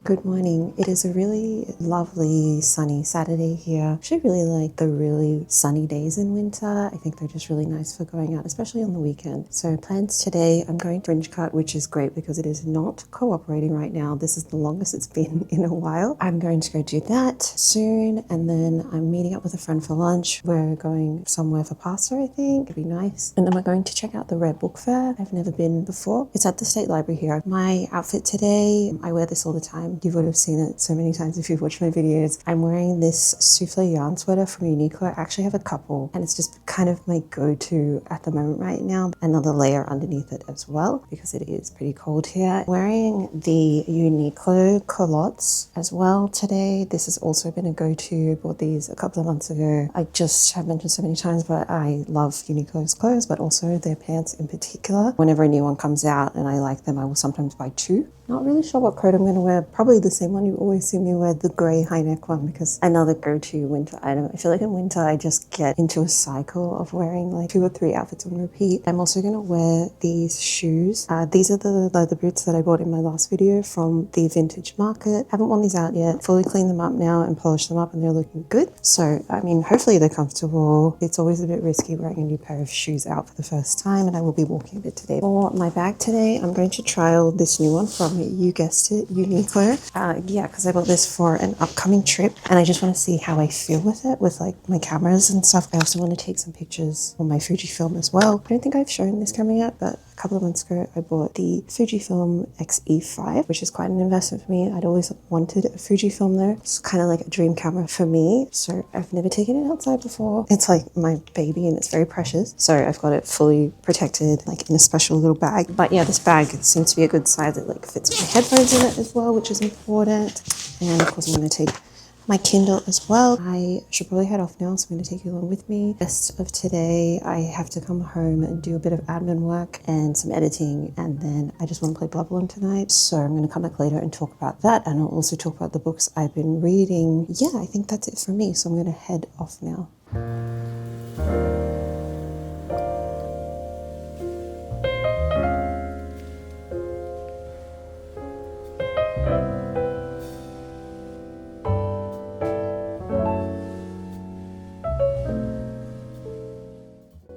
Good morning. It is a really lovely sunny Saturday here. I actually really like the really sunny days in winter. I think they're just really nice for going out, especially on the weekend. So plans today, I'm going to fringe cut, which is great because it is not cooperating right now. This is the longest it's been in a while. I'm going to go do that soon, and then I'm meeting up with a friend for lunch. We're going somewhere for pasta, I think. It'd be nice. And then we're going to check out the Rare Book Fair. I've never been before. It's at the State Library here. My outfit today, I wear this all the time. You would have seen it so many times if you've watched my videos. I'm wearing this souffle yarn sweater from Uniqlo. I actually have a couple, and it's just kind of my go-to at the moment right now. Another layer underneath it as well, because it is pretty cold here. Wearing the Uniqlo culottes as well today. This has also been a go-to. Bought these a couple of months ago. I just have mentioned so many times, but I love Uniqlo's clothes, but also their pants in particular. Whenever a new one comes out and I like them, I will sometimes buy two. Not really sure what coat I'm going to wear. Probably the same one you always see me wear, the grey high neck one, because another go-to winter item. I feel like in winter I just get into a cycle of wearing like 2 or 3 outfits on repeat. I'm also going to wear these shoes. These are the leather boots that I bought in my last video from the vintage market. Haven't worn these out yet. Fully cleaned them up now and polished them up, and they're looking good. So, I mean, hopefully they're comfortable. It's always a bit risky wearing a new pair of shoes out for the first time, and I will be walking a bit today. For my bag today, I'm going to trial this new one from, you guessed it, Uniqlo. Yeah, because I bought this for an upcoming trip, and I just want to see how I feel with it, with like my cameras and stuff. I also want to take some pictures on my Fujifilm as well. I don't think I've shown this camera yet, but a couple of months ago I bought the Fujifilm X-E5, which is quite an investment for me. I'd always wanted a Fujifilm though. It's kind of like a dream camera for me, so I've never taken it outside before. It's like my baby and it's very precious, so I've got it fully protected, like in a special little bag. But yeah, this bag seems to be a good size. It like fits my headphones in it as well, which is important. And of course I'm going to take my Kindle as well. I should probably head off now, so I'm going to take you along with me. Rest of today, I have to come home and do a bit of admin work and some editing, and then I just want to play Bubble tonight. So I'm going to come back later and talk about that, and I'll also talk about the books I've been reading. Yeah, I think that's it for me, so I'm going to head off now.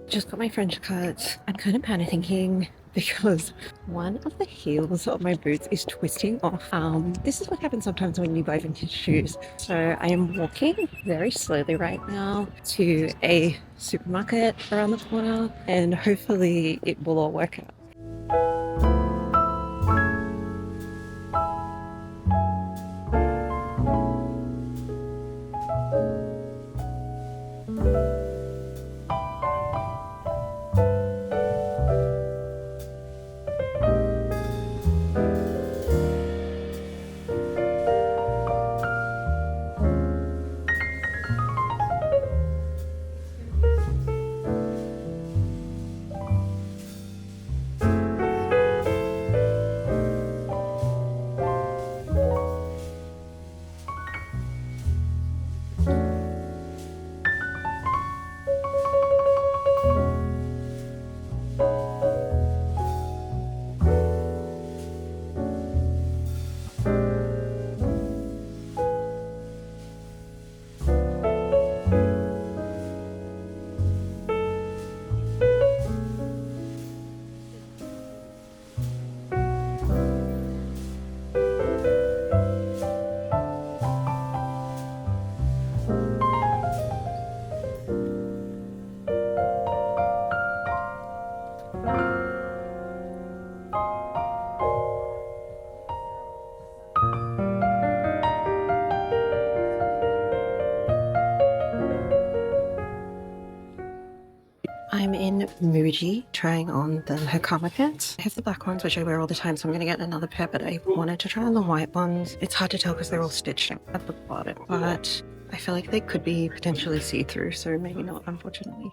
Just got my French cuts. I'm kind of panicking because one of the heels of my boots is twisting off. This is what happens sometimes when you buy vintage shoes. So I am walking very slowly right now to a supermarket around the corner, and hopefully it will all work out. I'm in Muji trying on the Hakama pants. I have the black ones, which I wear all the time, so I'm going to get another pair, but I wanted to try on the white ones. It's hard to tell because they're all stitched up at the bottom, but I feel like they could be potentially see-through, so maybe not, unfortunately.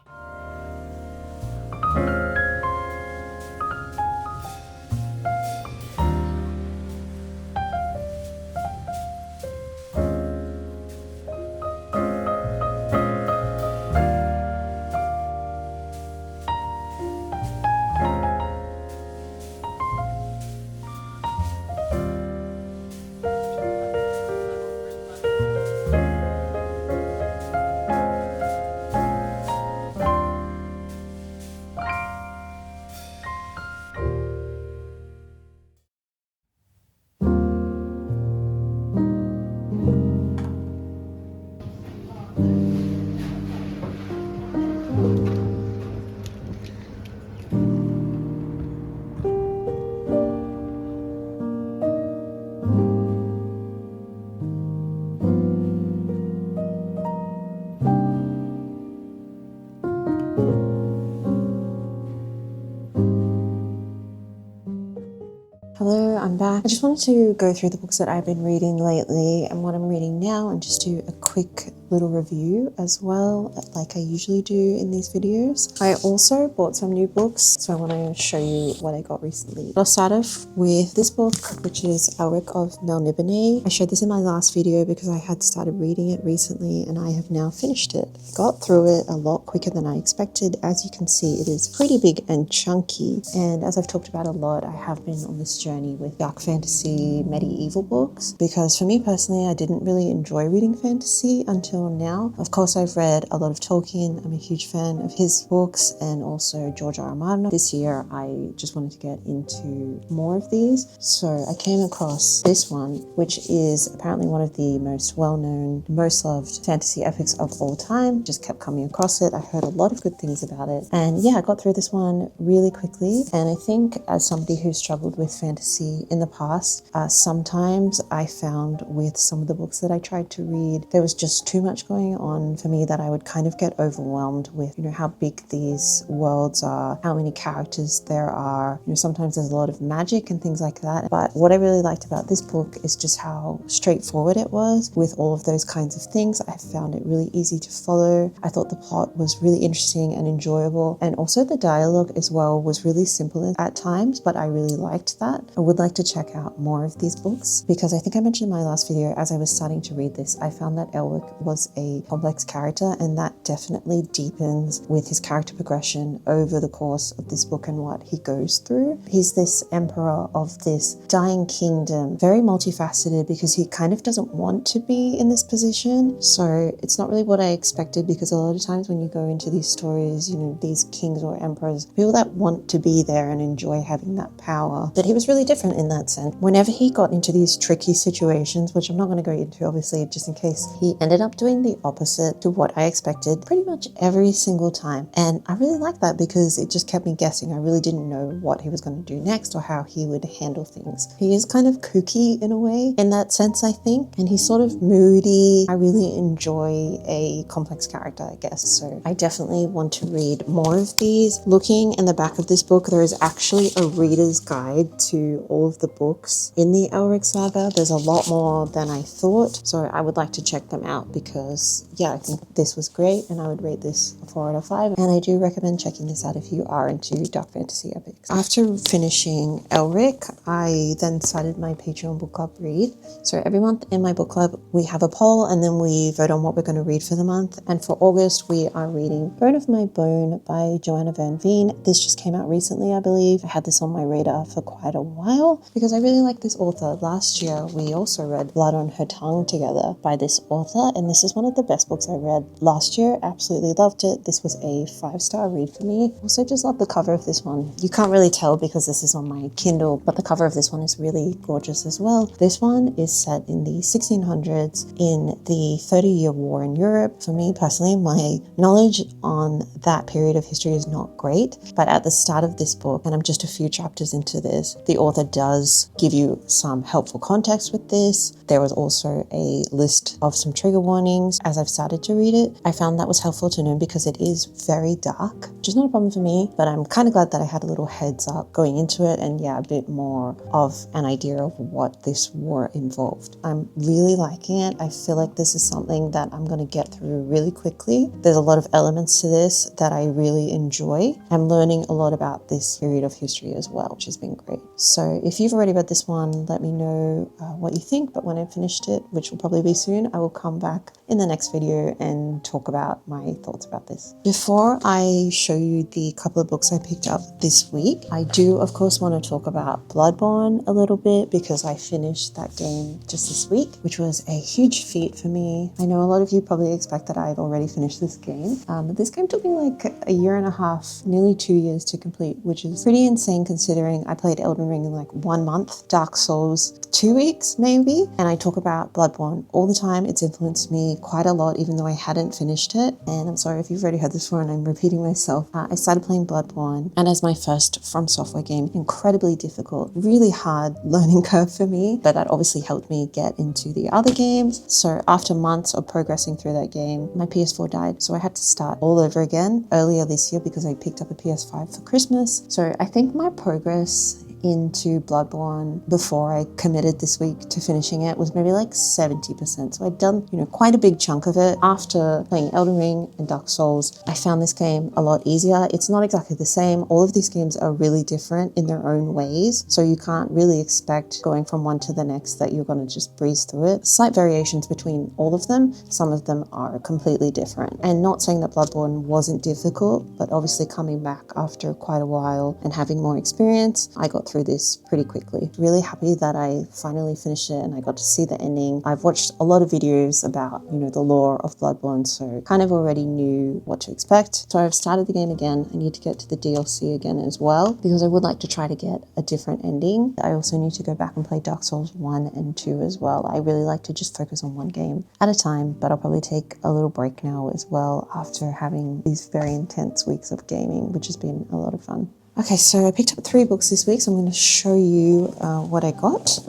Hello, I'm back. I just wanted to go through the books that I've been reading lately and what I'm reading now, and just do a quick little review as well, like I usually do in these videos. I also bought some new books, so I want to show you what I got recently. I'll start off with this book, which is Elric of Melniboné. I showed this in my last video because I had started reading it recently and I have now finished it. I got through it a lot quicker than I expected. As you can see, it is pretty big and chunky, and as I've talked about a lot, I have been on this journey with dark fantasy medieval books, because for me personally, I didn't really enjoy reading fantasy until now. Of course, I've read a lot of Tolkien. I'm a huge fan of his books, and also George R. R. Martin. This year I just wanted to get into more of these, so I came across this one, which is apparently one of the most well-known, most loved fantasy epics of all time. Just kept coming across it. I heard a lot of good things about it, and yeah, I got through this one really quickly. And I think as somebody who struggled with fantasy in the past, sometimes I found with some of the books that I tried to read, there was just too much going on for me that I would kind of get overwhelmed with, how big these worlds are, how many characters there are. Sometimes there's a lot of magic and things like that. But what I really liked about this book is just how straightforward it was with all of those kinds of things. I found it really easy to follow. I thought the plot was really interesting and enjoyable, and also the dialogue as well was really simple at times, but I really liked that. I would like to check out more of these books, because I think I mentioned in my last video, as I was starting to read this, I found that Elric was a complex character, and that definitely deepens with his character progression over the course of this book and what he goes through. He's this emperor of this dying kingdom, very multifaceted, because he kind of doesn't want to be in this position. So it's not really what I expected, because a lot of times when you go into these stories, these kings or emperors, people that want to be there and enjoy having that power. But he was really different in that sense. Whenever he got into these tricky situations, which I'm not going to go into obviously just in case, he ended up doing the opposite to what I expected pretty much every single time. And I really liked that, because it just kept me guessing. I really didn't know what he was going to do next or how he would handle things. He is kind of kooky in a way in that sense, I think, and he's sort of moody. I really enjoy a complex character, I guess. So I definitely want to read more of these. Looking in the back of this book, there is actually a reader's guide to all of the books in the Elric saga. There's a lot more than I thought, so I would like to check them out, because yeah, I think this was great and I would rate this a 4 out of 5, and I do recommend checking this out if you are into dark fantasy epics. After finishing Elric, I then started my Patreon book club read. So every month in my book club, we have a poll and then we vote on what we're going to read for the month. And for August, we are reading Bone of My Bone by Joanna Van Veen. This just came out recently, I believe. I had this on my radar for quite a while because I really like this author. Last year, we also read Blood on Her Tongue together by this author, and this is one of the best books I read last year. Absolutely loved it. This was a 5-star read for me. Also just love the cover of this one. You can't really tell because this is on my Kindle, but the cover of this one is really gorgeous as well. This one is set in the 1600s in the 30-year war in Europe. For me personally, my knowledge on that period of history is not great, but at the start of this book, and I'm just a few chapters into this, the author does give you some helpful context with this. There was also a list of some trigger warnings as I've started to read it. I found that was helpful to know because it is very dark, which is not a problem for me, but I'm kind of glad that I had a little heads up going into it, and yeah, a bit more of an idea of what this war involved. I'm really liking it. I feel like this is something that I'm going to get through really quickly. There's a lot of elements to this that I really enjoy. I'm learning a lot about this period of history as well, which has been great. So if you've already read this one, let me know what you think, but when I've finished it, which will probably be soon, I will come back in the next video and talk about my thoughts about this. Before I show you the couple of books I picked up this week, I do of course want to talk about Bloodborne a little bit, because I finished that game just this week, which was a huge feat for me. I know a lot of you probably expect that I've already finished this game, but this game took me like a year and a half, nearly 2 years to complete, which is pretty insane considering I played Elden Ring in like 1 month, Dark Souls 2 weeks maybe, and I talk about Bloodborne all the time. It's influenced me quite a lot, even though I hadn't finished it. And I'm sorry if you've already heard this before and I'm repeating myself. I started playing Bloodborne, and as my first From Software game, incredibly difficult, really hard learning curve for me, but that obviously helped me get into the other games. So after months of progressing through that game, my PS4 died, so I had to start all over again earlier this year because I picked up a PS5 for Christmas. So I think my progress into Bloodborne before I committed this week to finishing it was maybe like 70%. So I'd done, quite a big chunk of it. After playing Elden Ring and Dark Souls, I found this game a lot easier. It's not exactly the same. All of these games are really different in their own ways. So you can't really expect going from one to the next that you're going to just breeze through it. Slight variations between all of them. Some of them are completely different. And not saying that Bloodborne wasn't difficult, but obviously coming back after quite a while and having more experience, I got through this pretty quickly. Really happy that I finally finished it and I got to see the ending. I've watched a lot of videos about, the lore of Bloodborne, so kind of already knew what to expect. So I've started the game again. I need to get to the DLC again as well, because I would like to try to get a different ending. I also need to go back and play Dark Souls 1 and 2 as well. I really like to just focus on one game at a time, but I'll probably take a little break now as well after having these very intense weeks of gaming, which has been a lot of fun. Okay, so I picked up 3 books this week, so I'm going to show you what I got.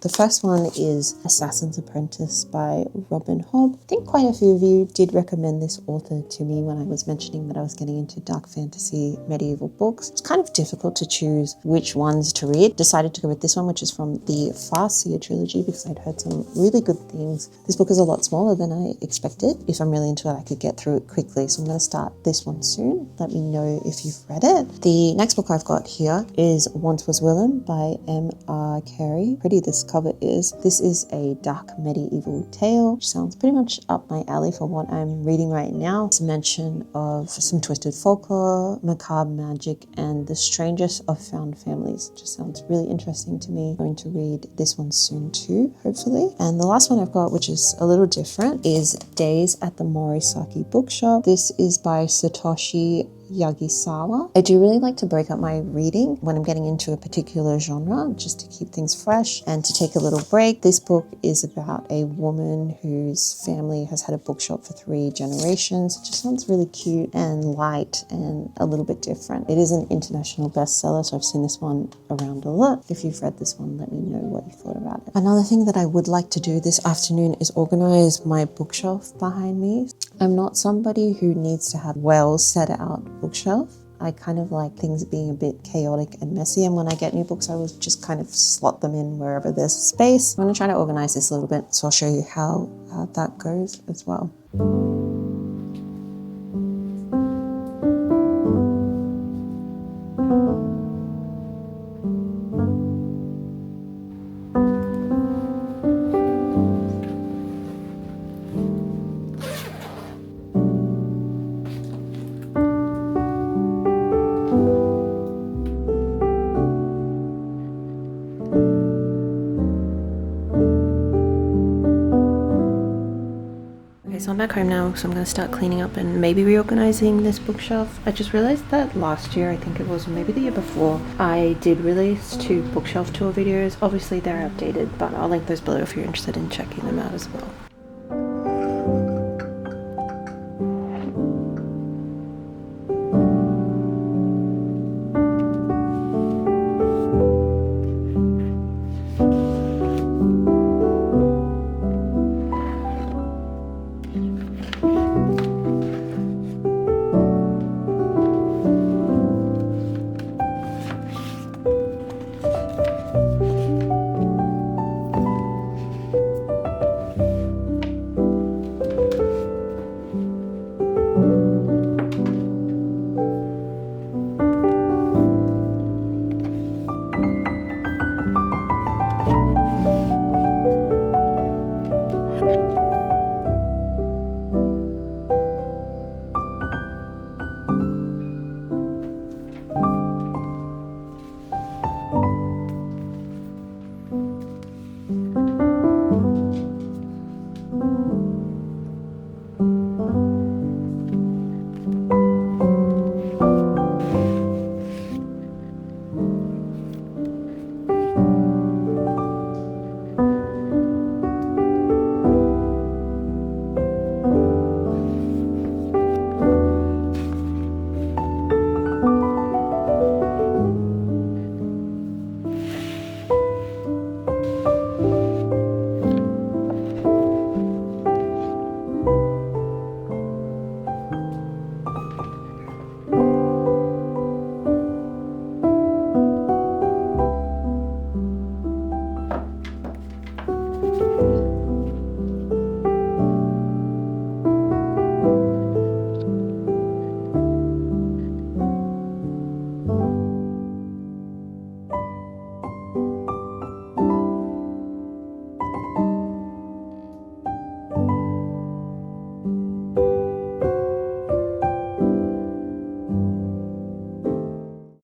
The first one is Assassin's Apprentice by Robin Hobb. I think quite a few of you did recommend this author to me when I was mentioning that I was getting into dark fantasy medieval books. It's kind of difficult to choose which ones to read. Decided to go with this one, which is from the Farseer trilogy, because I'd heard some really good things. This book is a lot smaller than I expected. If I'm really into it, I could get through it quickly. So I'm going to start this one soon. Let me know if you've read it. The next book I've got here is Once Was Willem by M.R. Carey. Pretty this cover is. This is a dark medieval tale, which sounds pretty much up my alley for what I'm reading right now. It's a mention of some twisted folklore, macabre magic, and the strangest of found families. Just sounds really interesting to me. I'm going to read this one soon too, hopefully. And the last one I've got, which is a little different, is Days at the Morisaki Bookshop. This is by Satoshi Yagisawa. I do really like to break up my reading when I'm getting into a particular genre, just to keep things fresh and to take a little break. This book is about a woman whose family has had a bookshop for 3 generations. It just sounds really cute and light and a little bit different. It is an international bestseller, so I've seen this one around a lot. If you've read this one, let me know what you thought about it. Another thing that I would like to do this afternoon is organize my bookshelf behind me. I'm not somebody who needs to have well set out bookshelf. I kind of like things being a bit chaotic and messy, and when I get new books I will just kind of slot them in wherever there's space. I'm going to try to organize this a little bit, so I'll show you how that goes as well. So I'm back home now, so I'm going to start cleaning up and maybe reorganizing this bookshelf. I just realized that last year, I think it was maybe the year before, I did release 2 bookshelf tour videos. Obviously they're outdated, but I'll link those below if you're interested in checking them out as well.